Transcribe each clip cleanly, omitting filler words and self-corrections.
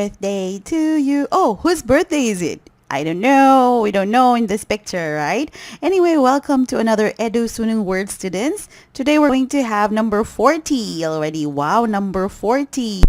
birthday to you. Oh, whose birthday is it? I don't know. We don't know in this picture, right? Anyway, welcome to another Edu Sunung Word students. Today we're going to have number 40 already. Wow, number 40.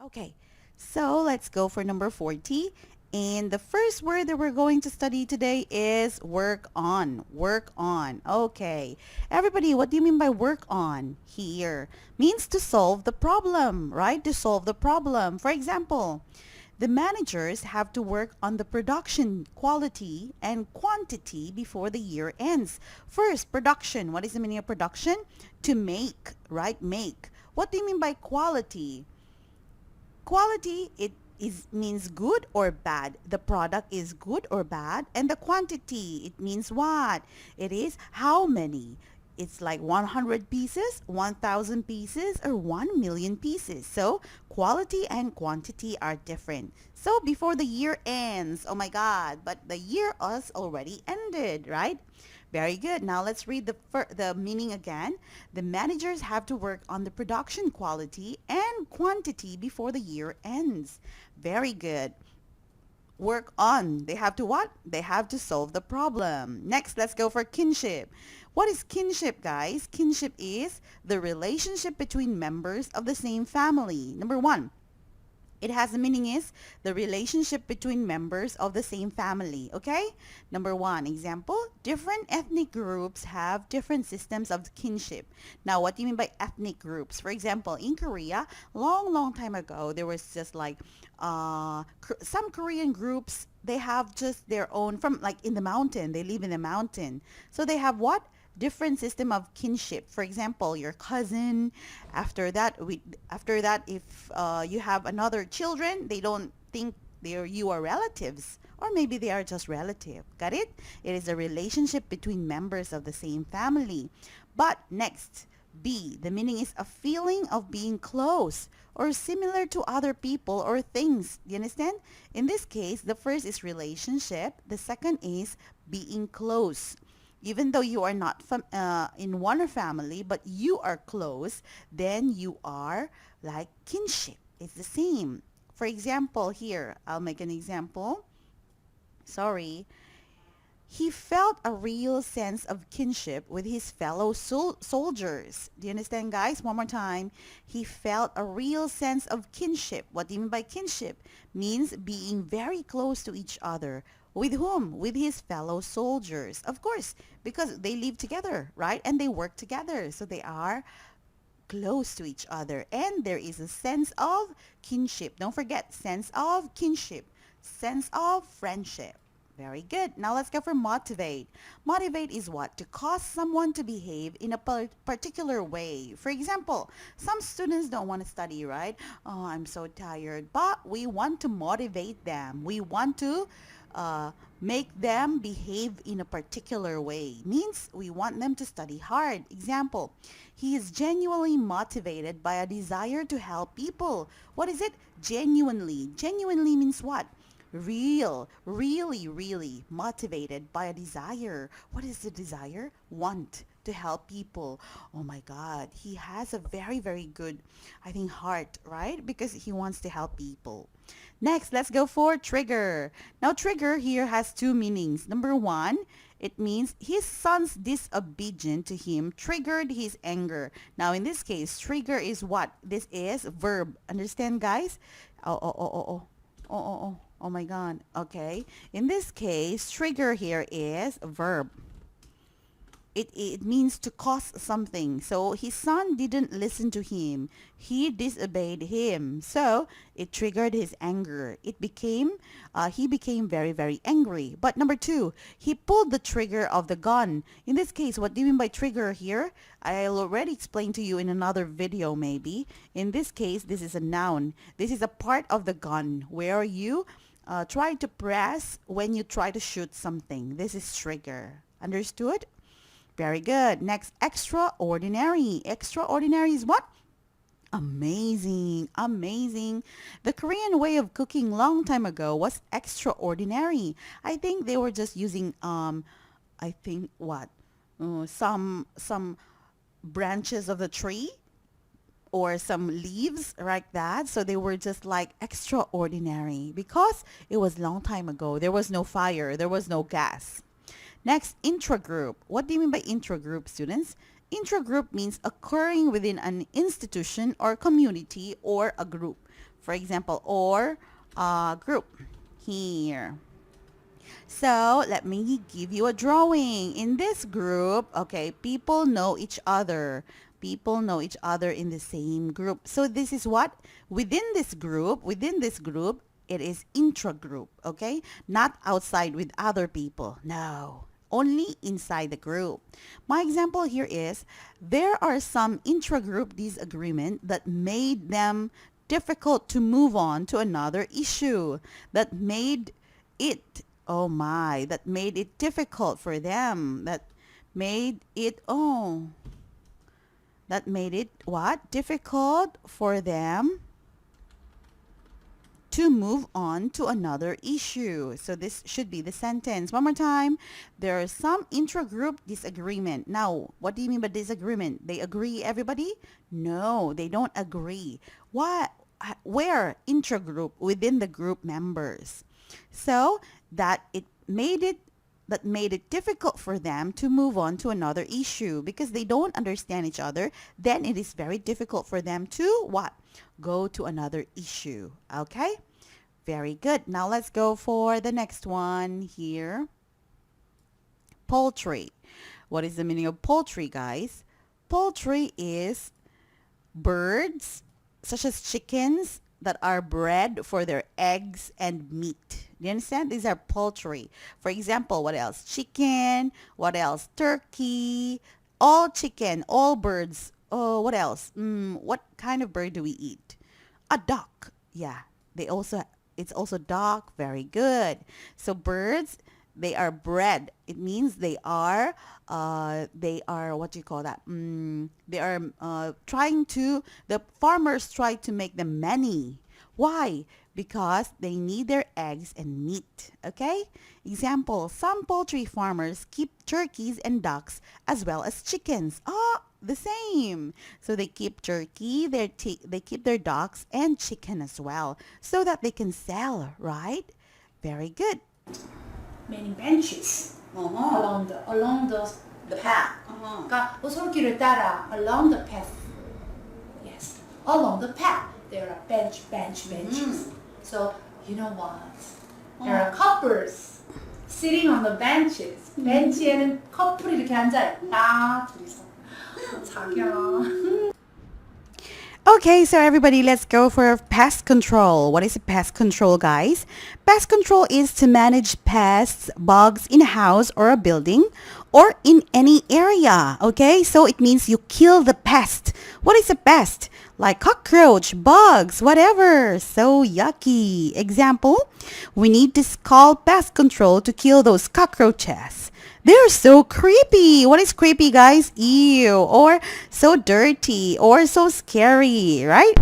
Okay, so let's go for number 40. And the first word that we're going to study today is work on. Work on. Okay. Everybody, what do you mean by work on here? Means to solve the problem, right? To solve the problem. For example, the managers have to work on the production quality and quantity before the year ends. First, production. What is the meaning of production? To make, right? Make. What do you mean by quality? Quality, it is means good or bad. The product is good or bad. And the quantity, it means what? It is how many. It's like 100 pieces, 1,000 pieces, or 1 million pieces. So quality and quantity are different. So before the year ends, oh my God, but the year has already ended, right? Very good. Now let's read the meaning again. The managers have to work on the production quality and quantity before the year ends. Very good. Work on. They have to what? They have to solve the problem. Next, let's go for kinship. What is kinship, guys? Kinship is the relationship between members of the same family. Number one, it has the meaning is the relationship between members of the same family. Okay? Number one, example, different ethnic groups have different systems of kinship. Now, what do you mean by ethnic groups? For example, in Korea, long time ago, there was just like some Korean groups, they have just their own, from like in the mountain, they live in the mountain. So they have what? Different system of kinship. For example, your cousin. After that, if you have another children, they don't think you are relatives, or maybe they are just relative. Got it? It is a relationship between members of the same family. But next, B, the meaning is a feeling of being close or similar to other people or things. Do you understand? In this case, the first is relationship. The second is being close. Even though you are not in one family, but you are close, then you are like kinship. It's the same. For example, here, I'll make an example. Sorry. He felt a real sense of kinship with his fellow soldiers. Do you understand, guys? One more time. He felt a real sense of kinship. What do you mean by kinship? Means being very close to each other. With whom? With his fellow soldiers. Of course, because they live together, right? And they work together. So they are close to each other. And there is a sense of kinship. Don't forget, sense of kinship. Sense of friendship. Very good. Now let's go for motivate. Motivate is what? To cause someone to behave in a particular way. For example, some students don't want to study, right? Oh, I'm so tired. But we want to motivate them. We want to make them behave in a particular way. Means we want them to study hard. Example, he is genuinely motivated by a desire to help people. What is it? Genuinely. Genuinely means what? Real, really motivated by a desire. What is the desire? Want to help people. Oh my God, he has a very good, I think, heart, right? Because he wants to help people. Next, let's go for trigger. Now, trigger here has two meanings. Number one, it means his son's disobedience to him triggered his anger. Now, in this case, trigger is what? This is verb. Understand, guys? Oh my God. Okay. In this case, trigger here is a verb. It means to cause something. So his son didn't listen to him. He disobeyed him. So it triggered his anger. He became very angry. But number two, he pulled the trigger of the gun. In this case, what do you mean by trigger here? I'll already explain to you in another video maybe. In this case, this is a noun. This is a part of the gun where you try to press when you try to shoot something. This is trigger. Understood? Very good. Next, extraordinary. Extraordinary is what? Amazing. The Korean way of cooking long time ago was extraordinary. I think they were just using I think what? Some branches of the tree, or some leaves like that. So they were just like extraordinary because it was long time ago. There was no fire. There was no gas. Next, intragroup. What do you mean by intragroup, students? Intragroup means occurring within an institution or community or a group. For example, or a group here. So let me give you a drawing. In this group, okay, people know each other. People know each other in the same group. So this is what? Within this group, it is intragroup, okay? Not outside with other people. No. Only inside the group. My example here is there are some intragroup disagreement that made them difficult to move on to another issue that made it that made it difficult for them made it that made it what difficult for them to move on to another issue. So this should be the sentence. One more time. There are some intragroup disagreement. Now, what do you mean by disagreement? They agree, everybody? No, they don't agree. What? Where? Intragroup, within the group members. So that made it difficult for them to move on to another issue because they don't understand each other. Then it is very difficult for them to what? Go to another issue. Okay? Very good. Now let's go for the next one here. Poultry. What is the meaning of poultry, guys? Poultry is birds such as chickens that are bred for their eggs and meat. Do you understand? These are poultry. For example, what else? Chicken. What else? Turkey. All chicken. All birds. Oh, what else? What kind of bird do we eat? A duck. Yeah. It's also duck. Very good. So birds, they are bred. It means they are what do you call that? They are the farmers try to make them many. Why? Because they need their eggs and meat. Okay? Example, some poultry farmers keep turkeys and ducks as well as chickens. The same. So they keep turkey, they keep their ducks and chicken as well so that they can sell, right? Very good. many benches along the path. 그러니까 오솔길을 따라 along the path. Yes, along the path there are benches. So you know what? There are couples sitting on the benches. 벤치에는 커플이 이렇게 앉아요. 딱 둘이서 자기야. Okay, so everybody, let's go for pest control. What is pest control, guys? Pest control is to manage pests, bugs in a house or a building or in any area. Okay, so it means you kill the pest. What is a pest? Like cockroach, bugs, whatever. So yucky. Example, we need to call pest control to kill those cockroaches. They're so creepy. What is creepy, guys? Ew. Or so dirty. Or so scary, right?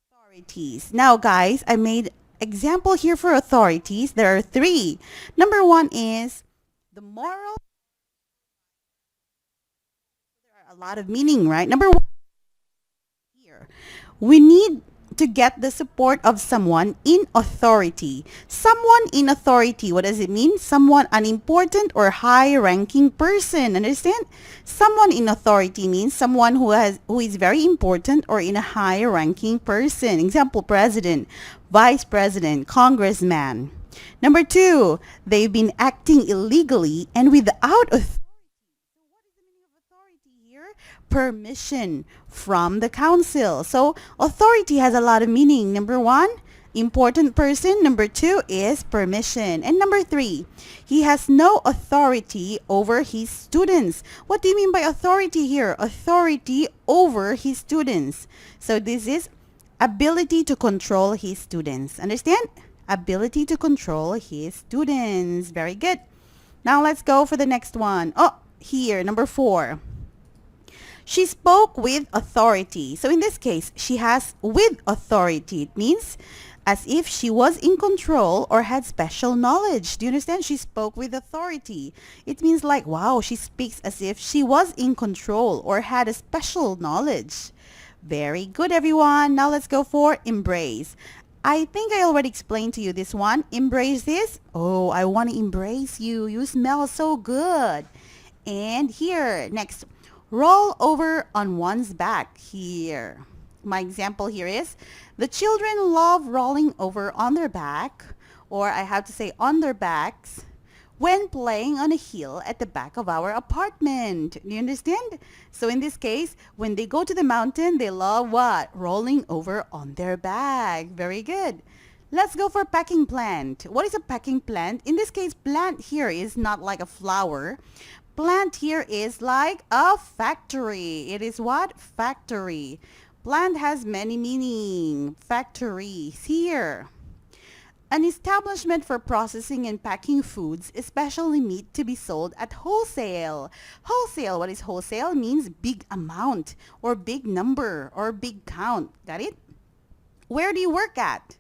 Authorities. Now, guys, I made example here for authorities. There are 3. Number 1 is the moral. There are a lot of meaning, right? Number 1 here. We need to get the support of someone in authority. Someone in authority, what does it mean? Someone, an important or high-ranking person. Understand? Someone in authority means someone who is very important or in a high-ranking person. Example, president, vice president, congressman. Number 2, they've been acting illegally and without authority. Permission from the council. So authority has a lot of meaning. Number 1, important person. Number 2 is permission. And number 3, he has no authority over his students. What do you mean by authority here? Authority over his students. So this is ability to control his students. Understand? Ability to control his students. Very good. Now let's go for the next one. Here, number 4. She spoke with authority. So in this case, she has with authority. It means as if she was in control or had special knowledge. Do you understand? She spoke with authority. It means like, wow, she speaks as if she was in control or had a special knowledge. Very good, everyone. Now let's go for embrace. I think I already explained to you this one. Embrace this. Oh, I want to embrace you. You smell so good. And here, next, roll over on one's back. Here. My example here is, the children love rolling over on their back, or I have to say on their backs, when playing on a hill at the back of our apartment. Do you understand? So in this case, when they go to the mountain, they love what? Rolling over on their back. Very good. Let's go for packing plant. What is a packing plant? In this case, plant here is not like a flower. Plant here is like a factory. It is what? Factory. Plant has many meaning. Factories here. An establishment for processing and packing foods, especially meat, to be sold at wholesale. Wholesale, what is wholesale? Means big amount or big number or big count. Got it? Where do you work at?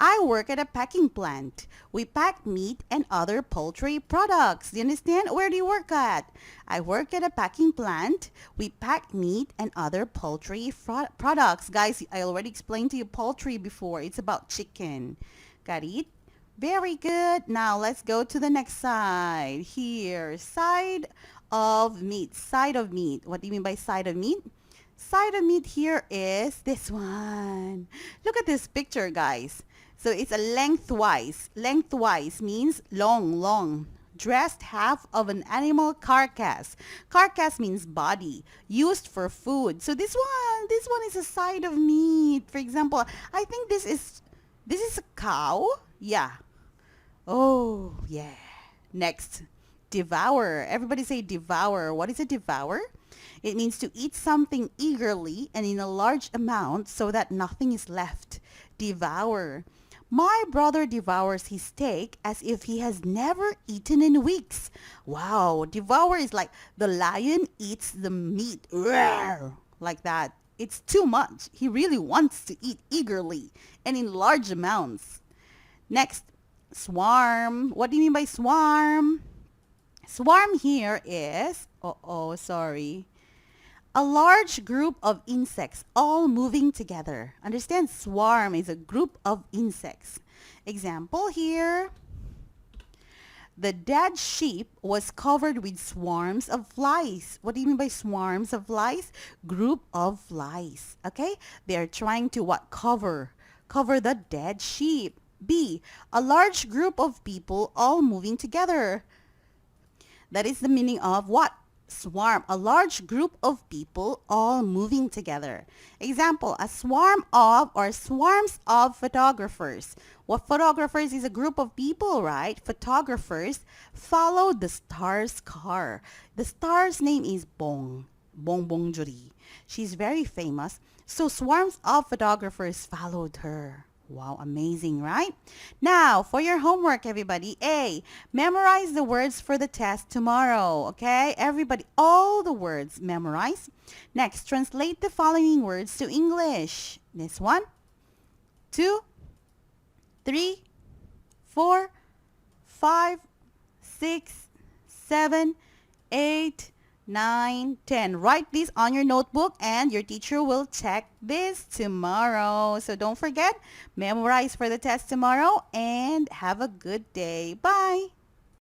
I work at a packing plant. We pack meat and other poultry products. Do you understand? Where do you work at? I work at a packing plant. We pack meat and other poultry products. Guys, I already explained to you poultry before. It's about chicken. Got it? Very good. Now let's go to the next side. Here, side of meat. Side of meat. What do you mean by side of meat? Side of meat here is this one. Look at this picture, guys. So it's a lengthwise. Lengthwise means long, long. Dressed half of an animal carcass. Carcass means body, used for food. So this one is a side of meat. For example, I think this is a cow. Yeah. Oh, yeah. Next, devour. Everybody say devour. What is a devour? It means to eat something eagerly and in a large amount so that nothing is left. Devour. My brother devours his steak as if he has never eaten in weeks. Wow, devour is like the lion eats the meat. Rawr, like that. It's too much. He really wants to eat eagerly and in large amounts. Next, swarm. What do you mean by swarm? Swarm here is, sorry, a large group of insects all moving together. Understand? Swarm is a group of insects. Example here. The dead sheep was covered with swarms of flies. What do you mean by swarms of flies? Group of flies. Okay? They are trying to what? Cover the dead sheep. B. A large group of people all moving together. That is the meaning of what? Swarm, a large group of people all moving together. Example, a swarm of or swarms of photographers. What photographers is a group of people, right? Photographers followed the star's car. The star's name is Bong Juri. She's very famous. So swarms of photographers followed her. Wow, amazing, right? Now, for your homework, everybody. A, memorize the words for the test tomorrow, okay? Everybody, all the words memorize. Next, translate the following words to English. This one, 2, 3, 4, 5, 6, 7, 8, 9, 10. Write this on your notebook and your teacher will check this tomorrow. So don't forget, memorize for the test tomorrow and have a good day. Bye.